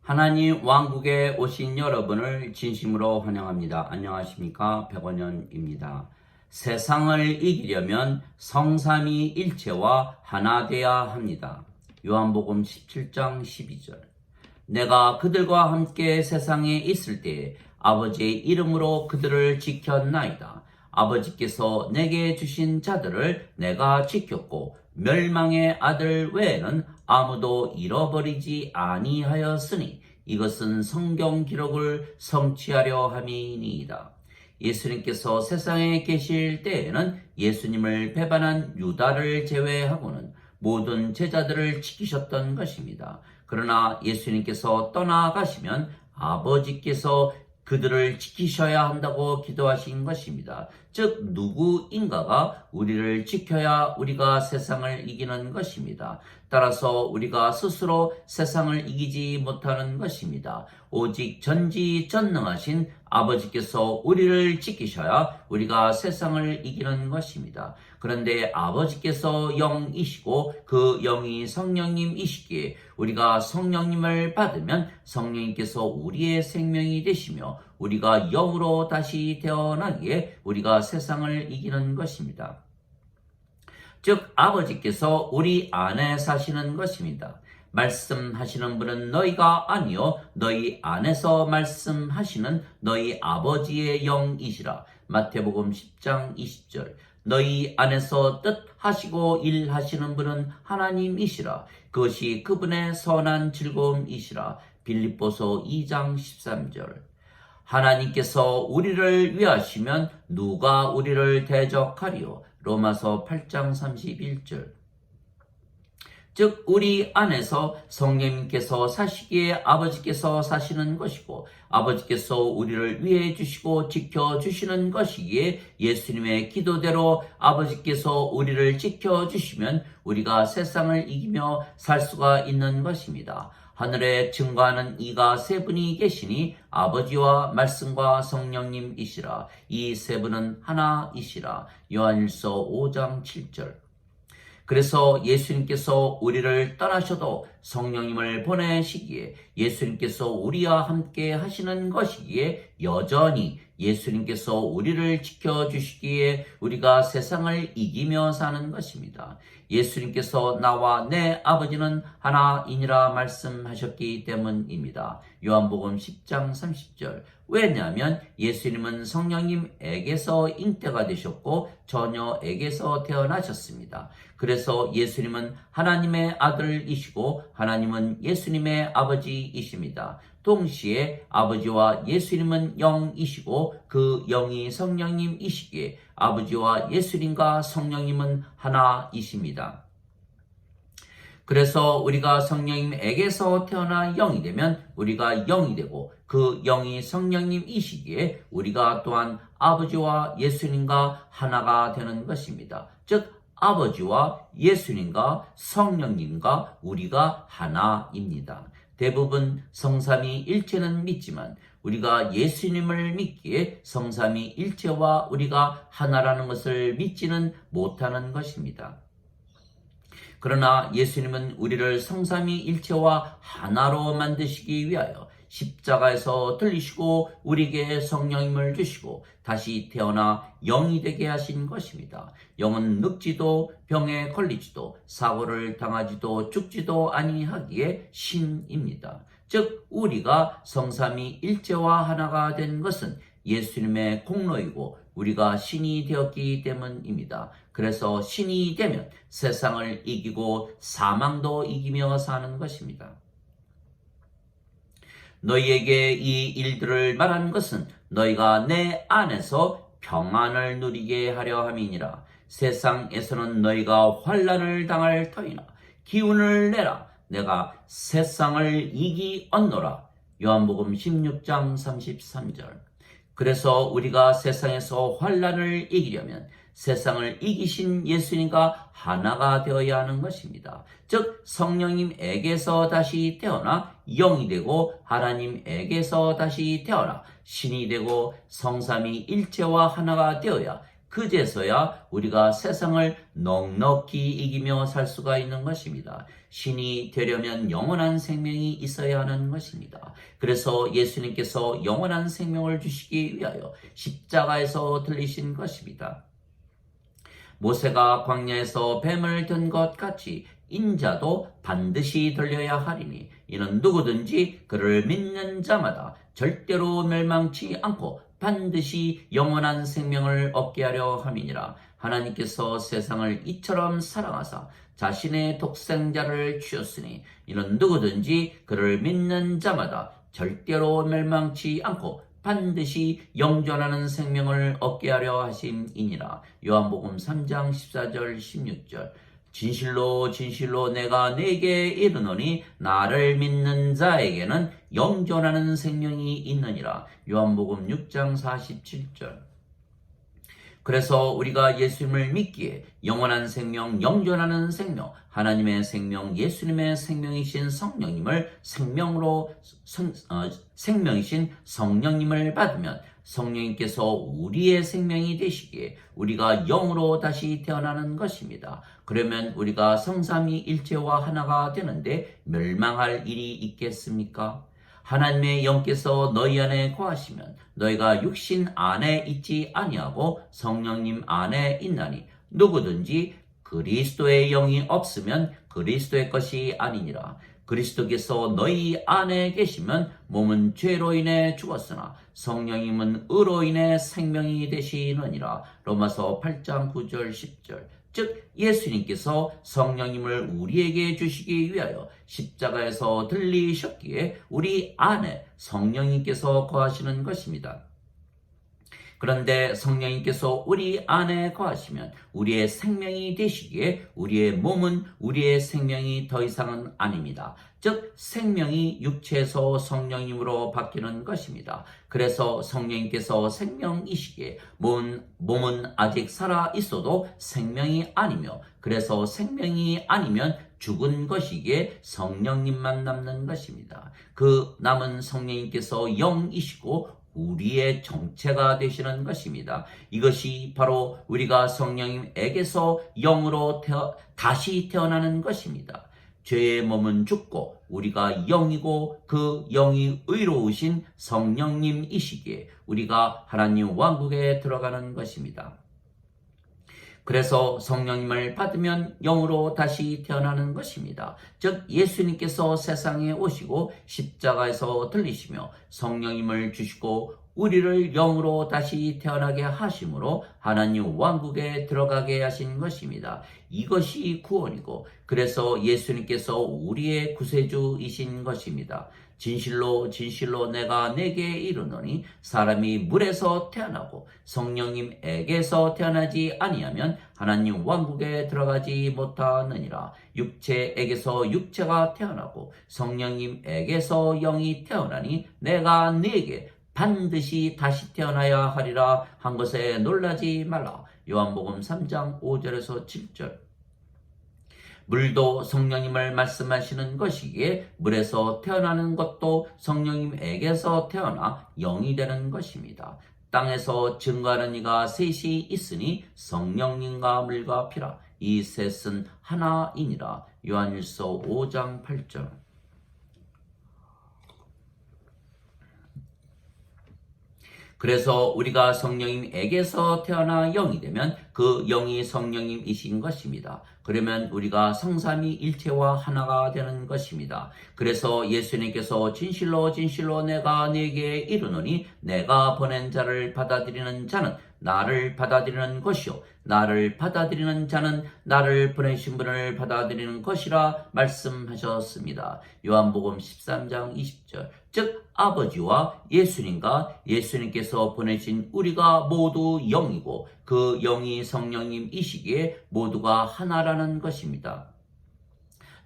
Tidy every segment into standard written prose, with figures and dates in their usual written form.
하나님 왕국에 오신 여러분을 진심으로 환영합니다. 안녕하십니까? 백원현입니다. 세상을 이기려면 성삼위일체와 하나 되어야 합니다. 요한복음 17장 12절. 내가 그들과 함께 세상에 있을 때에 아버지의 이름으로 그들을 지켰나이다. 아버지께서 내게 주신 자들을 내가 지켰고 멸망의 아들 외에는 아무도 잃어버리지 아니하였으니 이것은 성경 기록을 성취하려 함이니이다. 예수님께서 세상에 계실 때에는 예수님을 배반한 유다를 제외하고는 모든 제자들을 지키셨던 것입니다. 그러나 예수님께서 떠나가시면 아버지께서 그들을 지키셔야 한다고 기도하신 것입니다. 즉 누구인가가 우리를 지켜야 우리가 세상을 이기는 것입니다. 따라서 우리가 스스로 세상을 이기지 못하는 것입니다. 오직 전지전능하신 아버지께서 우리를 지키셔야 우리가 세상을 이기는 것입니다. 그런데 아버지께서 영이시고 그 영이 성령님이시기에 우리가 성령님을 받으면 성령님께서 우리의 생명이 되시며 우리가 영으로 다시 태어나기에 우리가 세상을 이기는 것입니다. 즉 아버지께서 우리 안에 사시는 것입니다. 말씀하시는 분은 너희가 아니요 너희 안에서 말씀하시는 너희 아버지의 영이시라. 마태복음 10장 20절. 너희 안에서 뜻하시고 일하시는 분은 하나님이시라. 그것이 그분의 선한 즐거움이시라. 빌립보서 2장 13절. 하나님께서 우리를 위하시면 누가 우리를 대적하리요? 로마서 8장 31절. 즉 우리 안에서 성령님께서 사시기에 아버지께서 사시는 것이고 아버지께서 우리를 위해 주시고 지켜주시는 것이기에 예수님의 기도대로 아버지께서 우리를 지켜주시면 우리가 세상을 이기며 살 수가 있는 것입니다. 하늘에 증거하는 이가 세 분이 계시니 아버지와 말씀과 성령님이시라. 이 세 분은 하나이시라. 요한일서 5장 7절. 그래서 예수님께서 우리를 떠나셔도 성령님을 보내시기에 예수님께서 우리와 함께 하시는 것이기에 여전히 예수님께서 우리를 지켜주시기에 우리가 세상을 이기며 사는 것입니다. 예수님께서 나와 내 아버지는 하나이니라 말씀하셨기 때문입니다. 요한복음 10장 30절. 왜냐하면 예수님은 성령님에게서 잉태가 되셨고 처녀에게서 태어나셨습니다. 그래서 예수님은 하나님의 아들이시고 하나님은 예수님의 아버지이십니다. 동시에 아버지와 예수님은 영이시고 그 영이 성령님이시기에 아버지와 예수님과 성령님은 하나이십니다. 그래서 우리가 성령님에게서 태어나 영이 되면 우리가 영이 되고 그 영이 성령님이시기에 우리가 또한 아버지와 예수님과 하나가 되는 것입니다. 즉 아버지와 예수님과 성령님과 우리가 하나입니다. 대부분 성삼위일체는 믿지만 우리가 예수님을 믿기에 성삼위일체와 우리가 하나라는 것을 믿지는 못하는 것입니다. 그러나 예수님은 우리를 성삼위일체와 하나로 만드시기 위하여 십자가에서 들리시고 우리에게 성령님을 주시고 다시 태어나 영이 되게 하신 것입니다. 영은 늙지도 병에 걸리지도 사고를 당하지도 죽지도 아니하기에 신입니다. 즉 우리가 성삼위일체와 하나가 된 것은 예수님의 공로이고 우리가 신이 되었기 때문입니다. 그래서 신이 되면 세상을 이기고 사망도 이기며 사는 것입니다. 너희에게 이 일들을 말하는 것은 너희가 내 안에서 평안을 누리게 하려 함이니라. 세상에서는 너희가 환난을 당할 터이나 기운을 내라. 내가 세상을 이기었노라. 요한복음 16장 33절. 그래서 우리가 세상에서 환난을 이기려면 세상을 이기신 예수님과 하나가 되어야 하는 것입니다. 즉 성령님에게서 다시 태어나 영이 되고 하나님에게서 다시 태어나 신이 되고 성삼위일체와 하나가 되어야 그제서야 우리가 세상을 넉넉히 이기며 살 수가 있는 것입니다. 신이 되려면 영원한 생명이 있어야 하는 것입니다. 그래서 예수님께서 영원한 생명을 주시기 위하여 십자가에서 들리신 것입니다. 모세가 광야에서 뱀을 든 것 같이 인자도 반드시 들려야 하리니 이는 누구든지 그를 믿는 자마다 절대로 멸망치 않고 반드시 영원한 생명을 얻게 하려 함이니라. 하나님께서 세상을 이처럼 사랑하사 자신의 독생자를 주셨으니 이는 누구든지 그를 믿는 자마다 절대로 멸망치 않고 반드시 영존하는 생명을 얻게 하려 하심이니라. 요한복음 3장 14절 16절. 진실로 진실로 내가 네게 이르노니 나를 믿는 자에게는 영존하는 생명이 있느니라. 요한복음 6장 47절. 그래서 우리가 예수님을 믿기에 영원한 생명, 영존하는 생명, 하나님의 생명, 예수님의 생명이신 성령님을 생명이신 성령님을 받으면 성령님께서 우리의 생명이 되시기에 우리가 영으로 다시 태어나는 것입니다. 그러면 우리가 성삼위일체와 하나가 되는데 멸망할 일이 있겠습니까? 하나님의 영께서 너희 안에 거하시면 너희가 육신 안에 있지 아니하고 성령님 안에 있나니 누구든지 그리스도의 영이 없으면 그리스도의 것이 아니니라. 그리스도께서 너희 안에 계시면 몸은 죄로 인해 죽었으나 성령님은 의로 인해 생명이 되시느니라. 로마서 8장 9절 10절. 즉 예수님께서 성령님을 우리에게 주시기 위하여 십자가에서 들리셨기에 우리 안에 성령님께서 거하시는 것입니다. 그런데 성령님께서 우리 안에 거하시면 우리의 생명이 되시기에 우리의 몸은 우리의 생명이 더 이상은 아닙니다. 즉 생명이 육체에서 성령님으로 바뀌는 것입니다. 그래서 성령님께서 생명이시기에 몸은 아직 살아 있어도 생명이 아니며 그래서 생명이 아니면 죽은 것이기에 성령님만 남는 것입니다. 그 남은 성령님께서 영이시고 우리의 정체가 되시는 것입니다. 이것이 바로 우리가 성령님에게서 영으로 다시 태어나는 것입니다. 죄의 몸은 죽고 우리가 영이고 그 영이 의로우신 성령님이시기에 우리가 하나님 왕국에 들어가는 것입니다. 그래서 성령님을 받으면 영으로 다시 태어나는 것입니다. 즉 예수님께서 세상에 오시고 십자가에서 들리시며 성령님을 주시고 우리를 영으로 다시 태어나게 하심으로 하나님 왕국에 들어가게 하신 것입니다. 이것이 구원이고 그래서 예수님께서 우리의 구세주이신 것입니다. 진실로 진실로 내가 내게 이르노니 사람이 물에서 태어나고 성령님에게서 태어나지 아니하면 하나님 왕국에 들어가지 못하느니라. 육체에게서 육체가 태어나고 성령님에게서 영이 태어나니 내가 네게 반드시 다시 태어나야 하리라 한 것에 놀라지 말라. 요한복음 3장 5절에서 7절. 물도 성령님을 말씀하시는 것이기에 물에서 태어나는 것도 성령님에게서 태어나 영이 되는 것입니다. 땅에서 증거하는 이가 셋이 있으니 성령님과 물과 피라. 이 셋은 하나이니라. 요한일서 5장 8절. 그래서 우리가 성령님에게서 태어나 영이 되면 그 영이 성령님이신 것입니다. 그러면 우리가 성삼위일체와 하나가 되는 것입니다. 그래서 예수님께서 진실로 진실로 내가 네게 이르노니 내가 보낸 자를 받아들이는 자는 나를 받아들이는 것이요 나를 받아들이는 자는 나를 보내신 분을 받아들이는 것이라 말씀하셨습니다. 요한복음 13장 20절. 즉 아버지와 예수님과 예수님께서 보내신 우리가 모두 영이고 그 영이 성령님이시기에 모두가 하나라는 것입니다.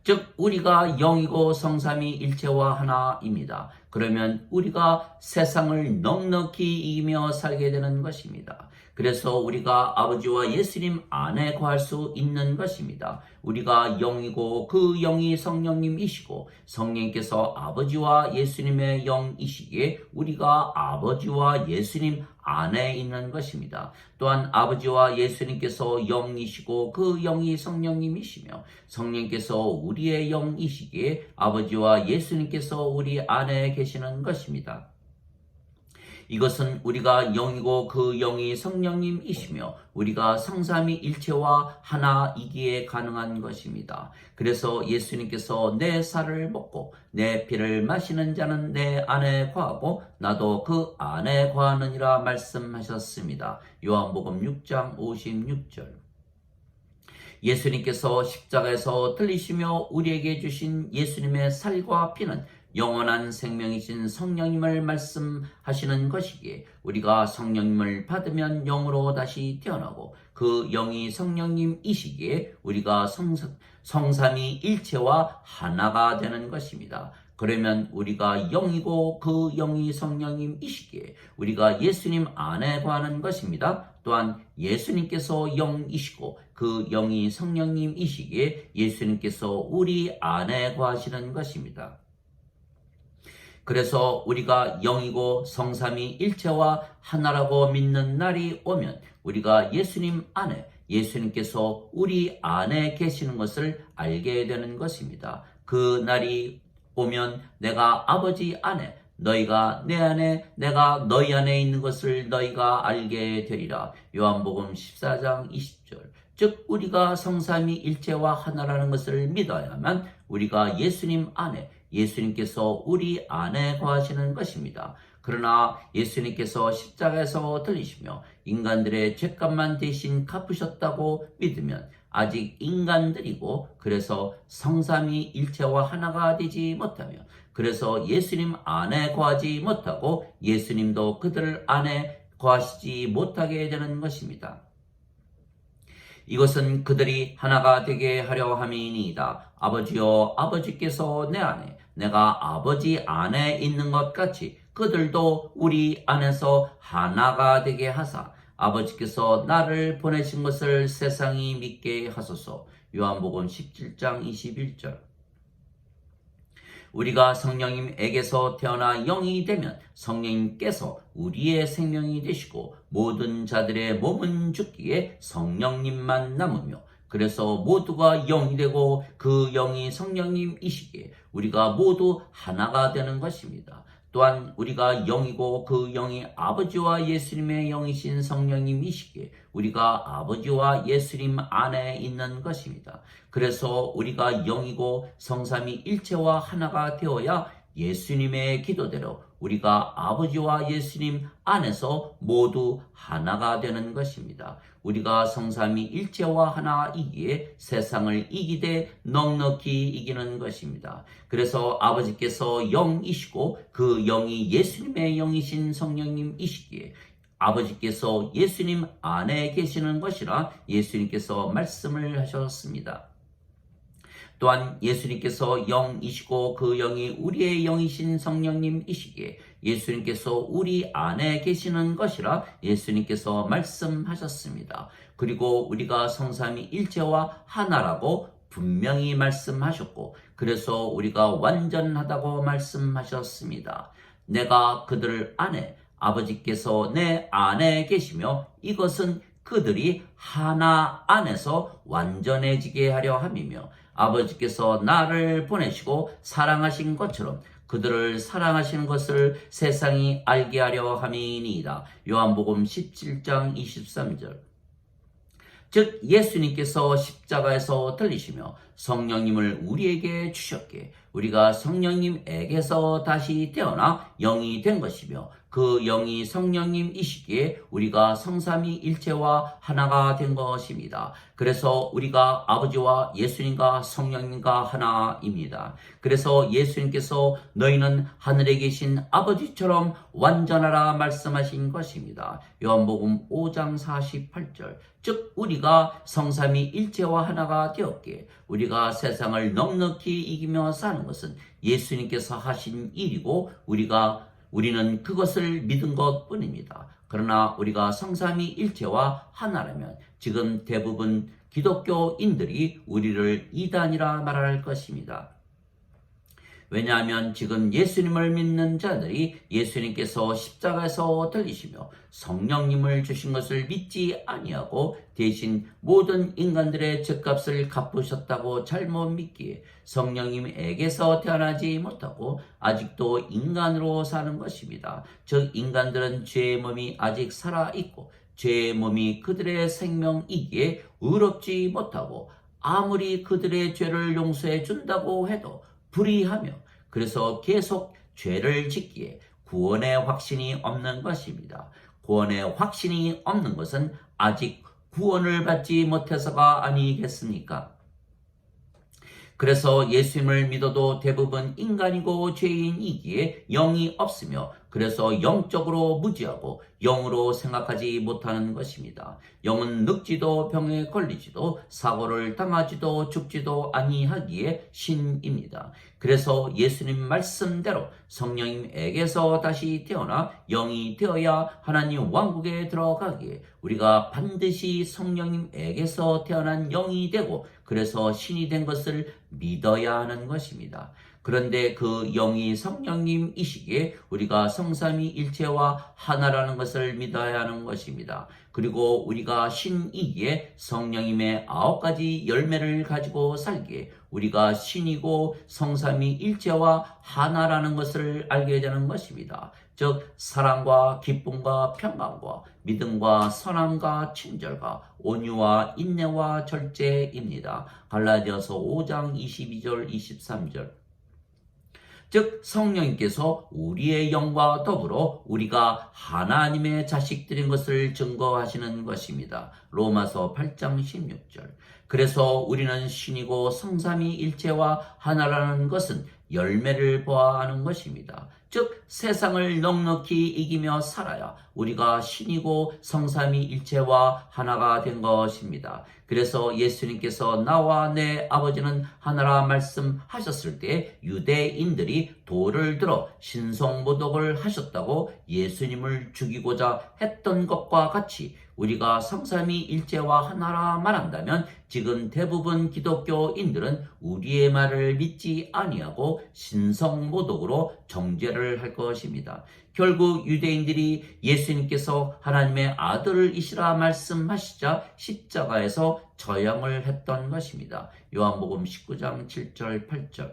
즉 우리가 영이고 성삼위일체와 하나입니다. 그러면 우리가 세상을 넉넉히 이기며 살게 되는 것입니다. 그래서 우리가 아버지와 예수님 안에 거할 수 있는 것입니다. 우리가 영이고 그 영이 성령님이시고 성령님께서 아버지와 예수님의 영이시기에 우리가 아버지와 예수님 안에 있는 것입니다. 또한 아버지와 예수님께서 영이시고 그 영이 성령님이시며 성령님께서 우리의 영이시기에 아버지와 예수님께서 우리 안에 계시는 것입니다. 이것은 우리가 영이고 그 영이 성령님이시며 우리가 성삼위일체와 하나이기에 가능한 것입니다. 그래서 예수님께서 내 살을 먹고 내 피를 마시는 자는 내 안에 거하고 나도 그 안에 거하느니라 말씀하셨습니다. 요한복음 6장 56절. 예수님께서 십자가에서 들리시며 우리에게 주신 예수님의 살과 피는 영원한 생명이신 성령님을 말씀하시는 것이기에 우리가 성령님을 받으면 영으로 다시 태어나고 그 영이 성령님이시기에 우리가 성삼위일체와 하나가 되는 것입니다. 그러면 우리가 영이고 그 영이 성령님이시기에 우리가 예수님 안에 거하는 것입니다. 또한 예수님께서 영이시고 그 영이 성령님이시기에 예수님께서 우리 안에 거하시는 것입니다. 그래서 우리가 영이고 성삼위일체와 하나라고 믿는 날이 오면 우리가 예수님 안에 예수님께서 우리 안에 계시는 것을 알게 되는 것입니다. 그 날이 오면 내가 아버지 안에 너희가 내 안에 내가 너희 안에 있는 것을 너희가 알게 되리라. 요한복음 14장 20절. 즉 우리가 성삼위일체와 하나라는 것을 믿어야만 우리가 예수님 안에 예수님께서 우리 안에 거하시는 것입니다. 그러나 예수님께서 십자가에서 들리시며 인간들의 죄값만 대신 갚으셨다고 믿으면 아직 인간들이고 그래서 성삼위일체와 하나가 되지 못하며 그래서 예수님 안에 거하지 못하고 예수님도 그들 안에 거하시지 못하게 되는 것입니다. 이것은 그들이 하나가 되게 하려 함이니이다. 아버지여 아버지께서 내 안에 내가 아버지 안에 있는 것 같이 그들도 우리 안에서 하나가 되게 하사 아버지께서 나를 보내신 것을 세상이 믿게 하소서. 요한복음 17장 21절. 우리가 성령님에게서 태어나 영이 되면 성령님께서 우리의 생명이 되시고 모든 자들의 몸은 죽기에 성령님만 남으며 그래서 모두가 영이 되고 그 영이 성령님이시기에 우리가 모두 하나가 되는 것입니다. 또한 우리가 영이고 그 영이 아버지와 예수님의 영이신 성령님이시기에 우리가 아버지와 예수님 안에 있는 것입니다. 그래서 우리가 영이고 성삼위일체와 하나가 되어야 예수님의 기도대로 우리가 아버지와 예수님 안에서 모두 하나가 되는 것입니다. 우리가 성삼위일체와 하나이기에 세상을 이기되 넉넉히 이기는 것입니다. 그래서 아버지께서 영이시고 그 영이 예수님의 영이신 성령님이시기에 아버지께서 예수님 안에 계시는 것이라 예수님께서 말씀을 하셨습니다. 또한 예수님께서 영이시고 그 영이 우리의 영이신 성령님이시기에 예수님께서 우리 안에 계시는 것이라 예수님께서 말씀하셨습니다. 그리고 우리가 성삼위일체와 하나라고 분명히 말씀하셨고 그래서 우리가 완전하다고 말씀하셨습니다. 내가 그들 안에 아버지께서 내 안에 계시며 이것은 그들이 하나 안에서 완전해지게 하려 함이며 아버지께서 나를 보내시고 사랑하신 것처럼 그들을 사랑하시는 것을 세상이 알게 하려 함이니이다. 요한복음 17장 23절. 즉 예수님께서 십자가에서 들리시며 성령님을 우리에게 주셨기에 우리가 성령님에게서 다시 태어나 영이 된 것이며 그 영이 성령님이시기에 우리가 성삼위일체와 하나가 된 것입니다. 그래서 우리가 아버지와 예수님과 성령님과 하나입니다. 그래서 예수님께서 너희는 하늘에 계신 아버지처럼 완전하라 말씀하신 것입니다. 요한복음 5장 48절. 즉 우리가 성삼위일체와 하나가 되었기에 우리가 세상을 넉넉히 이기며 사는 것은 예수님께서 하신 일이고 우리는 그것을 믿은 것뿐입니다. 그러나 우리가 성삼위일체와 하나라면 지금 대부분 기독교인들이 우리를 이단이라 말할 것입니다. 왜냐하면 지금 예수님을 믿는 자들이 예수님께서 십자가에서 들리시며 성령님을 주신 것을 믿지 아니하고 대신 모든 인간들의 죗값을 갚으셨다고 잘못 믿기에 성령님에게서 태어나지 못하고 아직도 인간으로 사는 것입니다. 즉 인간들은 죄의 몸이 아직 살아있고 죄의 몸이 그들의 생명이기에 의롭지 못하고 아무리 그들의 죄를 용서해 준다고 해도 불의하며 그래서 계속 죄를 짓기에 구원의 확신이 없는 것입니다. 구원의 확신이 없는 것은 아직 구원을 받지 못해서가 아니겠습니까? 그래서 예수님을 믿어도 대부분 인간이고 죄인이기에 영이 없으며 그래서 영적으로 무지하고 영으로 생각하지 못하는 것입니다. 영은 늙지도 병에 걸리지도 사고를 당하지도 죽지도 아니하기에 신입니다. 그래서 예수님 말씀대로 성령님에게서 다시 태어나 영이 되어야 하나님 왕국에 들어가기에 우리가 반드시 성령님에게서 태어난 영이 되고 그래서 신이 된 것을 믿어야 하는 것입니다. 그런데 그 영이 성령님이시기에 우리가 성삼위일체와 하나라는 것을 믿어야 하는 것입니다. 그리고 우리가 신이기에 성령님의 9가지 열매를 가지고 살기에 우리가 신이고 성삼위일체와 하나라는 것을 알게 되는 것입니다. 즉 사랑과 기쁨과 평강과 믿음과 선함과 친절과 온유와 인내와 절제입니다. 갈라디아서 5장 22절 23절. 즉 성령님께서 우리의 영과 더불어 우리가 하나님의 자식들인 것을 증거하시는 것입니다. 로마서 8장 16절. 그래서 우리는 신이고 성삼위일체와 하나라는 것은 열매를 보아야 하는 것입니다. 즉 세상을 넉넉히 이기며 살아야 우리가 신이고 성삼위일체와 하나가 된 것입니다. 그래서 예수님께서 나와 내 아버지는 하나라 말씀하셨을 때 유대인들이 돌을 들어 신성모독을 하셨다고 예수님을 죽이고자 했던 것과 같이 우리가 성삼위일체와 하나라 말한다면 지금 대부분 기독교인들은 우리의 말을 믿지 아니하고 신성모독으로 정죄를 할 것입니다. 결국 유대인들이 예수님께서 하나님의 아들이시라 말씀하시자 십자가에서 저항을 했던 것입니다. 요한복음 19장 7절 8절.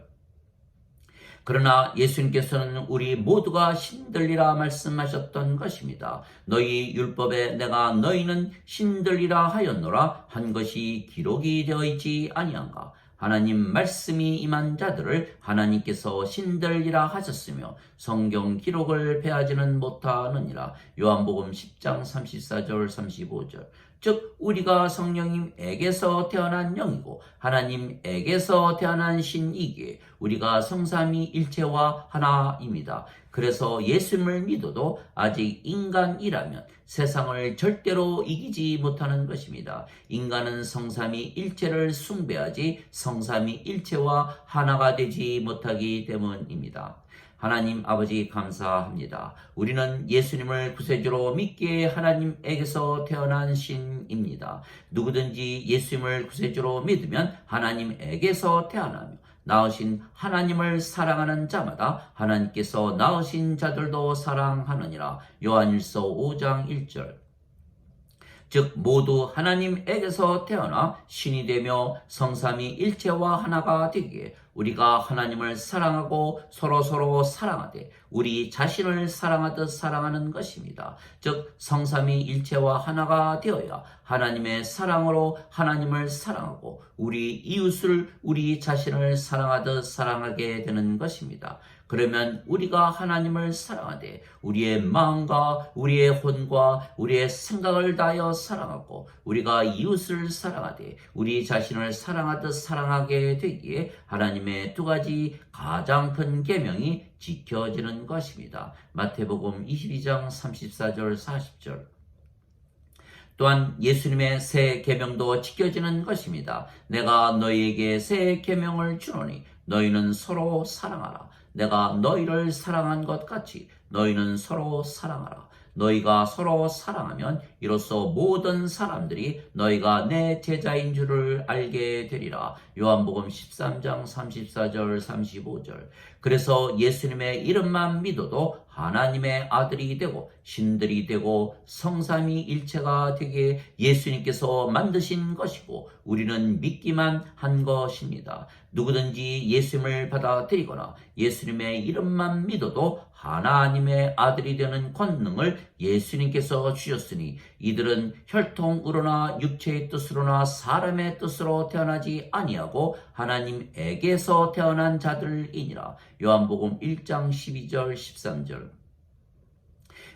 그러나 예수님께서는 우리 모두가 신들이라 말씀하셨던 것입니다. 너희 율법에 내가 너희는 신들이라 하였노라 한 것이 기록이 되어 있지 아니한가. 하나님 말씀이 임한 자들을 하나님께서 신들이라 하셨으며 성경 기록을 패하지는 못하느니라. 요한복음 10장 34절 35절. 즉 우리가 성령님에게서 태어난 영이고 하나님에게서 태어난 신이기에 우리가 성삼위일체와 하나입니다. 그래서 예수님을 믿어도 아직 인간이라면 세상을 절대로 이기지 못하는 것입니다. 인간은 성삼위일체를 숭배하지 성삼위일체와 하나가 되지 못하기 때문입니다. 하나님 아버지 감사합니다. 우리는 예수님을 구세주로 믿기에 하나님에게서 태어난 신입니다. 누구든지 예수님을 구세주로 믿으면 하나님에게서 태어나며 낳으신 하나님을 사랑하는 자마다 하나님께서 낳으신 자들도 사랑하느니라. 요한일서 5장 1절. 즉 모두 하나님에게서 태어나 신이 되며 성삼위일체와 하나가 되기에 우리가 하나님을 사랑하고 서로 사랑하되 우리 자신을 사랑하듯 사랑하는 것입니다. 즉 성삼위일체와 하나가 되어야 하나님의 사랑으로 하나님을 사랑하고 우리 이웃을 우리 자신을 사랑하듯 사랑하게 되는 것입니다. 그러면 우리가 하나님을 사랑하되 우리의 마음과 우리의 혼과 우리의 생각을 다하여 사랑하고 우리가 이웃을 사랑하되 우리 자신을 사랑하듯 사랑하게 되기에 하나님의 2가지 가장 큰 계명이 지켜지는 것입니다. 마태복음 22장 34절 40절. 또한 예수님의 새 계명도 지켜지는 것입니다. 내가 너희에게 새 계명을 주노니 너희는 서로 사랑하라. 내가 너희를 사랑한 것 같이 너희는 서로 사랑하라. 너희가 서로 사랑하면 이로써 모든 사람들이 너희가 내 제자인 줄을 알게 되리라. 요한복음 13장 34절 35절. 그래서 예수님의 이름만 믿어도 하나님의 아들이 되고 신들이 되고 성삼위 일체가 되게 예수님께서 만드신 것이고 우리는 믿기만 한 것입니다. 누구든지 예수님을 받아들이거나 예수님의 이름만 믿어도 하나님의 아들이 되는 권능을 예수님께서 주셨으니 이들은 혈통으로나 육체의 뜻으로나 사람의 뜻으로 태어나지 아니하고 하나님에게서 태어난 자들이니라. 요한복음 1장 12절 13절.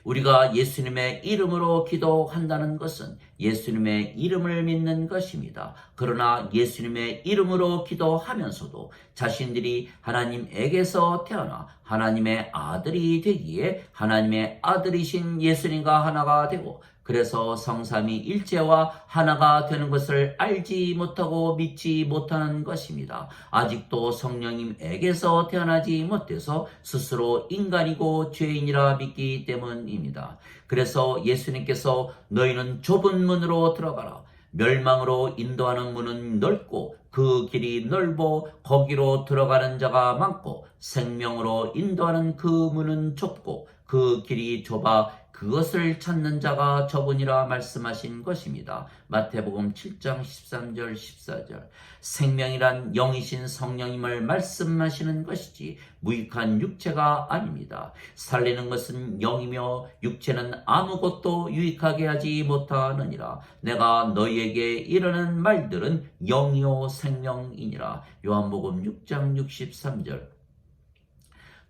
우리가 예수님의 이름으로 기도한다는 것은 예수님의 이름을 믿는 것입니다. 그러나 예수님의 이름으로 기도하면서도 자신들이 하나님에게서 태어나 하나님의 아들이 되기에 하나님의 아들이신 예수님과 하나가 되고 그래서 성삼위 일체와 하나가 되는 것을 알지 못하고 믿지 못하는 것입니다. 아직도 성령님에게서 태어나지 못해서 스스로 인간이고 죄인이라 믿기 때문입니다. 그래서 예수님께서 너희는 좁은 문으로 들어가라. 멸망으로 인도하는 문은 넓고 그 길이 넓어 거기로 들어가는 자가 많고 생명으로 인도하는 그 문은 좁고 그 길이 좁아 그것을 찾는 자가 적으니라 말씀하신 것입니다. 마태복음 7장 13절 14절. 생명이란 영이신 성령님을 말씀하시는 것이지 무익한 육체가 아닙니다. 살리는 것은 영이며 육체는 아무것도 유익하게 하지 못하느니라. 내가 너희에게 이르는 말들은 영이요 생명이니라. 요한복음 6장 63절.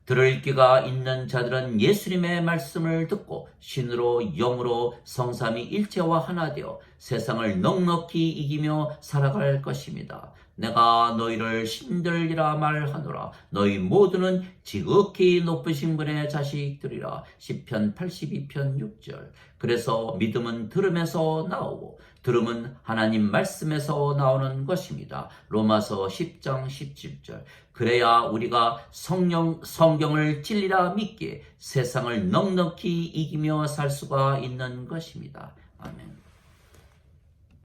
들을 귀가 있는 자들은 예수님의 말씀을 듣고 신으로 영으로 성삼위 일체와 하나 되어 세상을 넉넉히 이기며 살아갈 것입니다. 내가 너희를 신들이라 말하노라. 너희 모두는 지극히 높으신 분의 자식들이라. 시편 82편 6절. 그래서 믿음은 들음에서 나오고 들음은 하나님 말씀에서 나오는 것입니다. 로마서 10장 17절. 그래야 우리가 성경을 진리라 믿기에 세상을 넉넉히 이기며 살 수가 있는 것입니다. 아멘.